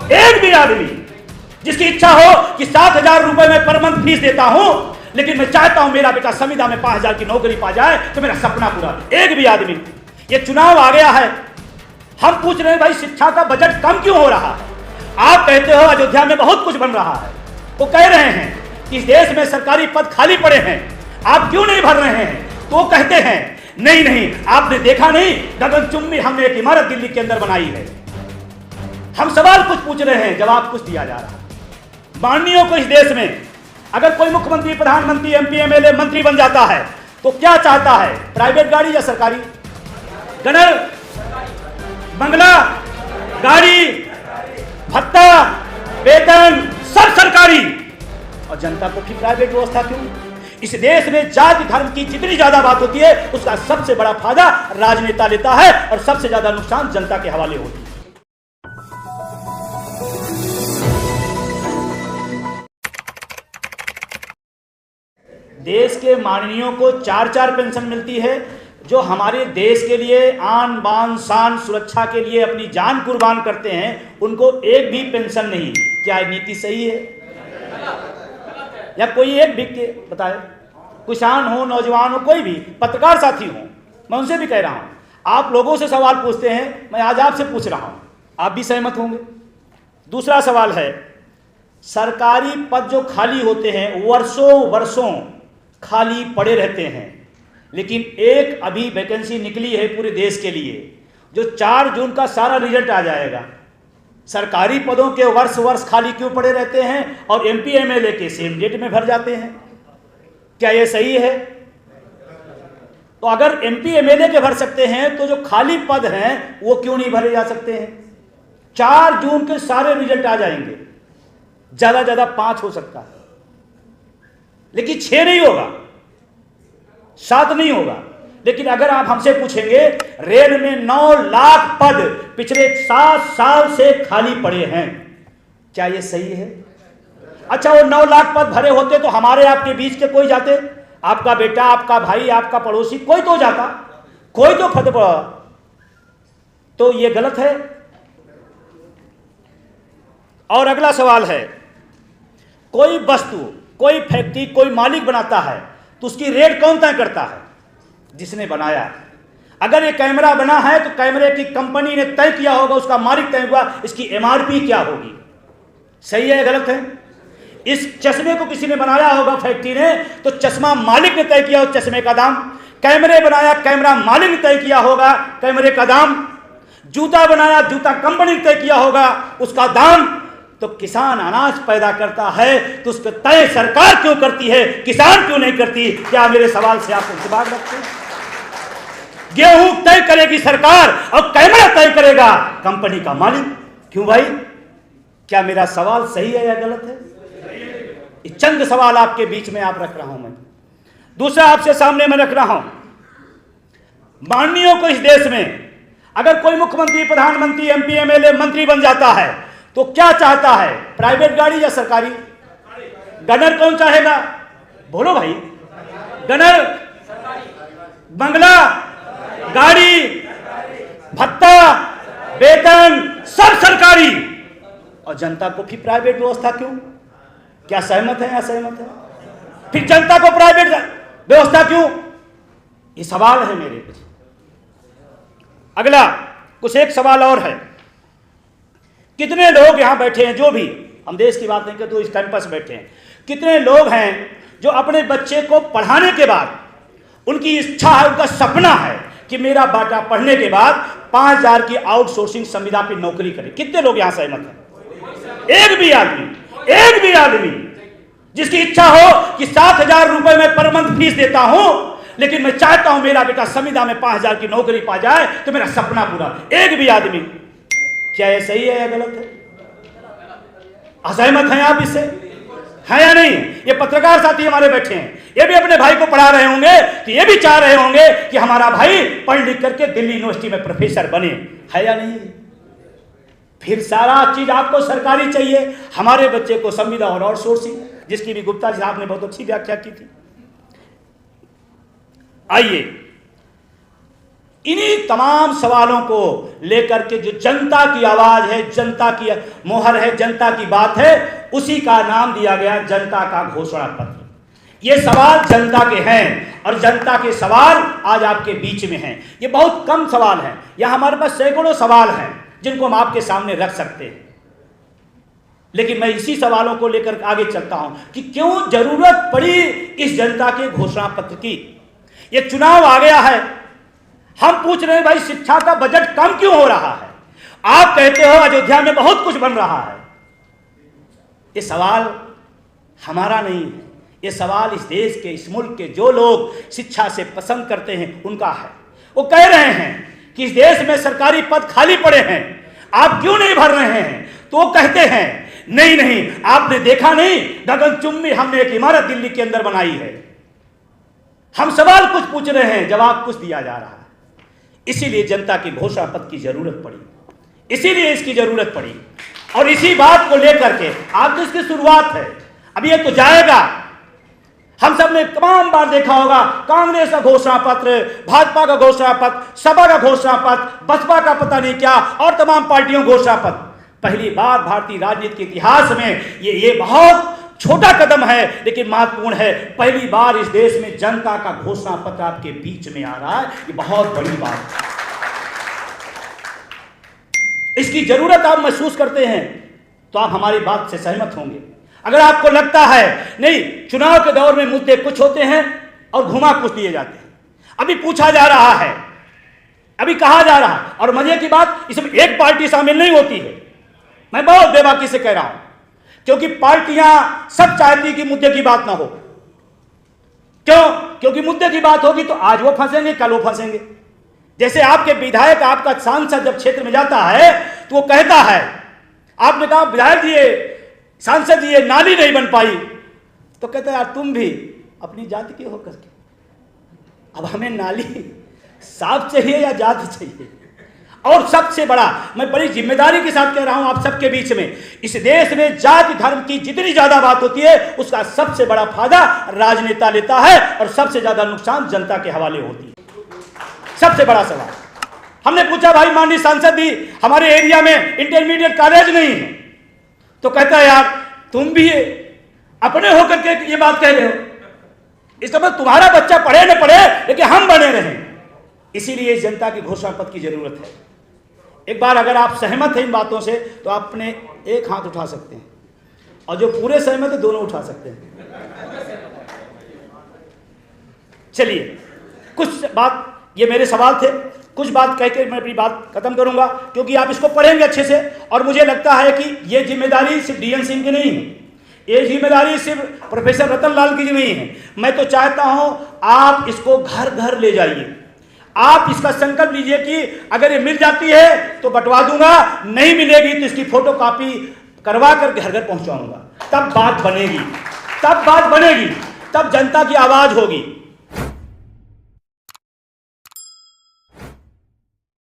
एक भी आदमी जिसकी इच्छा हो कि 7,000 रुपए में पर मंथ फीस देता हूं, लेकिन मैं चाहता हूं मेरा बेटा संविदा में 5,000 की नौकरी पा जाए, तो मेरा सपना पूरा। एक भी आदमी। ये चुनाव आ गया है, हम पूछ रहे हैं भाई शिक्षा का बजट कम क्यों हो रहा है? आप कहते हो अयोध्या में बहुत कुछ बन रहा है, वो कह रहे हैं कि इस देश में सरकारी पद खाली पड़े हैं, आप क्यों नहीं भर रहे हैं? तो वो कहते हैं नहीं, आपने देखा नहीं, गगनचुंबी हमने एक इमारत दिल्ली के अंदर बनाई है। हम सवाल कुछ पूछ रहे हैं, जवाब कुछ दिया जा रहा है। माननीयों को इस देश में अगर कोई मुख्यमंत्री, प्रधानमंत्री, एमपी, एमएलए, मंत्री बन जाता है तो क्या चाहता है? प्राइवेट गाड़ी या सरकारी? गनर, बंगला, गाड़ी, भत्ता, वेतन सब सरकारी, और जनता को फिर प्राइवेट व्यवस्था क्यों? इस देश में जाति धर्म की जितनी ज्यादा बात होती है उसका सबसे बड़ा फायदा राजनेता लेता है और सबसे ज्यादा नुकसान जनता के हवाले होती है। देश के माननीयों को 4-4 पेंशन मिलती है, जो हमारे देश के लिए आन बान शान सुरक्षा के लिए अपनी जान कुर्बान करते हैं, उनको एक भी पेंशन नहीं। क्या नीति सही है? या कोई एक व्यक्ति बताए, किसान हो, नौजवान हो, कोई भी पत्रकार साथी हो, मैं उनसे भी कह रहा हूं, आप लोगों से सवाल पूछते हैं, मैं आज आपसे पूछ रहा हूं, आप भी सहमत होंगे। दूसरा सवाल है, सरकारी पद जो खाली होते हैं वर्षों खाली पड़े रहते हैं, लेकिन एक अभी वैकेंसी निकली है पूरे देश के लिए, जो 4 जून का सारा रिजल्ट आ जाएगा। सरकारी पदों के वर्ष खाली क्यों पड़े रहते हैं और एमपी एमएलए के सेम डेट में भर जाते हैं? क्या यह सही है? तो अगर एमपी एमएलए के भर सकते हैं तो जो खाली पद हैं वो क्यों नहीं भरे जा सकते हैं? 4 जून के सारे रिजल्ट आ जाएंगे, ज्यादा 5 हो सकता है, लेकिन 6 नहीं होगा, 7 नहीं होगा। लेकिन अगर आप हमसे पूछेंगे, रेल में 9 लाख पद पिछले 7 साल से खाली पड़े हैं, क्या यह सही है? अच्छा, वो 9 लाख पद भरे होते तो हमारे आपके बीच के कोई जाते, आपका बेटा, आपका भाई, आपका पड़ोसी, कोई तो जाता, कोई तो पद पड़ा, तो ये गलत है। और अगला सवाल है, कोई वस्तु, कोई फैक्ट्री, कोई मालिक बनाता है तो उसकी रेट कौन तय करता है? जिसने बनाया। अगर ये कैमरा बना है तो कैमरे की कंपनी ने तय किया होगा, उसका मालिक तय हुआ, इसकी एमआरपी क्या होगी। सही है या गलत है? इस चश्मे को किसी ने बनाया होगा फैक्ट्री ने, तो चश्मा मालिक ने तय किया उस चश्मे का दाम। कैमरे बनाया, कैमरा मालिक ने तय किया होगा कैमरे का दाम। जूता बनाया, जूता कंपनी ने तय किया होगा उसका दाम। तो किसान अनाज पैदा करता है तो उसका तय सरकार क्यों करती है, किसान क्यों नहीं करती? क्या मेरे सवाल से आप इत्तेफाक रखते हैं? गेहूं तय करेगी सरकार और कैमरा तय करेगा कंपनी का मालिक, क्यों भाई? क्या मेरा सवाल सही है या गलत है? चंद सवाल आपके बीच में आप रख रहा हूं मैं। दूसरा आपसे सामने मैं रख रहा हूं, माननीयों को इस देश में अगर कोई मुख्यमंत्री, प्रधानमंत्री, एमपी, एमएलए, मंत्री बन जाता है तो क्या चाहता है? प्राइवेट गाड़ी या सरकारी? गनर कौन चाहेगा? बोलो भाई। गनर, बंगला, गाड़ी, भत्ता, वेतन सब सरकारी, और जनता को फिर प्राइवेट व्यवस्था क्यों? क्या सहमत है या असहमत है? फिर जनता को प्राइवेट व्यवस्था क्यों? ये सवाल है मेरे कुछ। अगला कुछ एक सवाल और है, कितने लोग यहां बैठे हैं, जो भी हम देश की बात नहीं करते, तो इस कैंपस बैठे हैं, कितने लोग हैं जो अपने बच्चे को पढ़ाने के बाद उनकी इच्छा है, उनका सपना है कि मेरा बेटा पढ़ने के बाद 5,000 की आउटसोर्सिंग संविदा पे नौकरी करे? कितने लोग यहां सहमत हैं? एक भी आदमी जिसकी इच्छा हो कि 7,000 रुपए में पर मंथ फीस देता हूं, लेकिन मैं चाहता हूं मेरा बेटा संविदा में 5,000 की नौकरी पा जाए, तो मेरा सपना पूरा। एक भी आदमी। क्या यह सही है या गलत है? असहमत हैं आप इससे? है या नहीं? ये पत्रकार साथी हमारे बैठे हैं, ये भी अपने भाई को पढ़ा रहे होंगे, तो ये भी चाह रहे होंगे कि हमारा भाई पढ़ लिख करके दिल्ली यूनिवर्सिटी में प्रोफेसर बने, है या नहीं? फिर सारा चीज आपको सरकारी चाहिए, हमारे बच्चे को संविदा और आउटसोर्सिंग, जिसकी भी गुप्ता जी साहब ने बहुत अच्छी व्याख्या की थी। आइए, इन्हीं तमाम सवालों को लेकर के जो जनता की आवाज है, जनता की मोहर है, जनता की बात है, उसी का नाम दिया गया जनता का घोषणा पत्र। ये सवाल जनता के हैं और जनता के सवाल आज आपके बीच में हैं। ये बहुत कम सवाल हैं, यह हमारे पास सैकड़ों सवाल हैं जिनको हम आपके सामने रख सकते हैं, लेकिन मैं इसी सवालों को लेकर आगे चलता हूं कि क्यों जरूरत पड़ी इस जनता के घोषणा पत्र की। ये चुनाव आ गया है, हम पूछ रहे हैं भाई शिक्षा का बजट कम क्यों हो रहा है? आप कहते हो अयोध्या में बहुत कुछ बन रहा है। ये सवाल हमारा नहीं है, ये सवाल इस देश के, इस मुल्क के जो लोग शिक्षा से पसंद करते हैं उनका है। वो कह रहे हैं कि इस देश में सरकारी पद खाली पड़े हैं, आप क्यों नहीं भर रहे हैं? तो वो कहते हैं नहीं नहीं, आपने देखा नहीं, गगनचुंबी हमने एक इमारत दिल्ली के अंदर बनाई है। हम सवाल कुछ पूछ रहे हैं, जवाब कुछ दिया जा रहा है। इसीलिए जनता की घोषणा पत्र की जरूरत पड़ी, इसीलिए इसकी जरूरत पड़ी। और इसी बात को लेकर के आज तो इसकी शुरुआत है, अभी ये तो जाएगा। हम सब ने तमाम बार देखा होगा कांग्रेस का घोषणा पत्र, भाजपा का घोषणा पत्र, सपा का घोषणा पत्र, बसपा का पता नहीं क्या और तमाम पार्टियों घोषणा पत्र। पहली बार भारतीय राजनीति के इतिहास में ये बहुत छोटा कदम है लेकिन महत्वपूर्ण है। पहली बार इस देश में जनता का घोषणा पत्र आपके बीच में आ रहा है, ये बहुत बड़ी बात है। इसकी जरूरत आप महसूस करते हैं तो आप हमारी बात से सहमत होंगे। अगर आपको लगता है नहीं, चुनाव के दौर में मुद्दे कुछ होते हैं और घुमा कुछ दिए जाते हैं, अभी पूछा जा रहा है, अभी कहा जा रहा है, और मजे की बात इसमें एक पार्टी शामिल नहीं होती है। मैं बहुत बेबाकी से कह रहा हूं क्योंकि पार्टियां सब चाहती कि मुद्दे की बात ना हो। क्यों? क्योंकि मुद्दे की बात होगी तो आज वो फंसेंगे, कल वो फंसेंगे। जैसे आपके विधायक, आपका सांसद जब क्षेत्र में जाता है तो वो कहता है, आपने कहा विधायक जी, सांसद जी, ये नाली नहीं बन पाई, तो कहता है यार तुम भी अपनी जाति के होकर के, अब हमें नाली साफ चाहिए या जाति चाहिए? और सबसे बड़ा, मैं बड़ी जिम्मेदारी के साथ कह रहा हूं आप सबके बीच में, इस देश में जाति धर्म की जितनी ज्यादा बात होती है उसका सबसे बड़ा फायदा राजनेता लेता है और सबसे ज्यादा नुकसान जनता के हवाले होती है। सबसे बड़ा सवाल हमने पूछा, भाई माननीय सांसद जी, हमारे एरिया में इंटरमीडिएट कॉलेज नहीं है, तो कहता है यार तुम भी अपने होकर के ये बात कह रहे हो, इसका मतलब तुम्हारा बच्चा पढ़े न पढ़े लेकिन हम बने रहें। इसीलिए जनता की घोषणा पत्र की जरूरत है। एक बार अगर आप सहमत हैं इन बातों से तो आप अपने एक हाथ उठा सकते हैं, और जो पूरे सहमत है दोनों उठा सकते हैं। चलिए, कुछ बात, ये मेरे सवाल थे, कुछ बात कह के मैं अपनी बात खत्म करूंगा क्योंकि आप इसको पढ़ेंगे अच्छे से। और मुझे लगता है कि ये जिम्मेदारी सिर्फ डीएन सिंह की नहीं है, ये जिम्मेदारी सिर्फ प्रोफेसर रतन लाल की नहीं है। मैं तो चाहता हूं आप इसको घर घर ले जाइए, आप इसका संकल्प लीजिए कि अगर ये मिल जाती है तो बंटवा दूंगा, नहीं मिलेगी तो इसकी फोटोकॉपी करवा कर घर घर पहुंचाऊंगा। तब बात बनेगी, तब बात बनेगी, तब जनता की आवाज होगी।